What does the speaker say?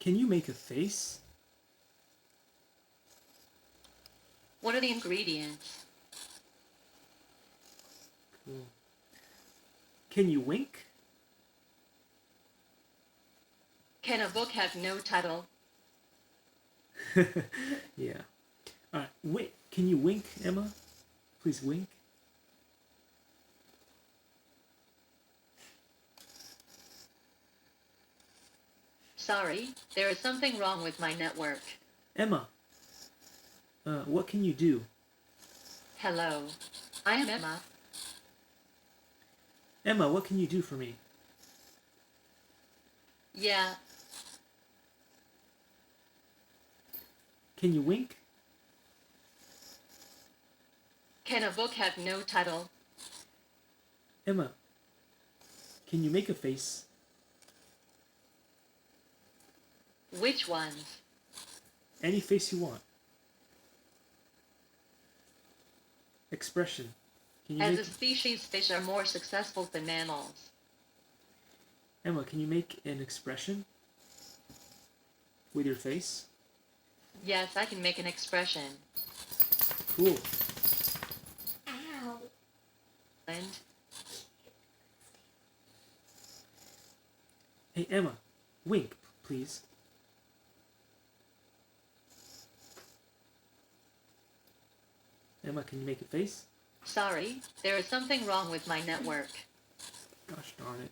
can you make a face? What are the ingredients? Cool. Can you wink? Can a book have no title? Yeah. Wait, can you wink, Emma? Please wink. Sorry, there is something wrong with my network. Emma, what can you do? Hello, I am Emma. Emma, what can you do for me? Yeah, Can you wink? can a book have no title? Emma, can you make a face? Which ones? Any face you want. Expression. Can you As make... a species, fish are more successful than mammals. Emma, can you make an expression? With your face? Yes, I can make an expression. Cool. Ow. And Hey, Emma, wink, please. Emma, can you make a face? sorry, there is something wrong with my network. Gosh darn it.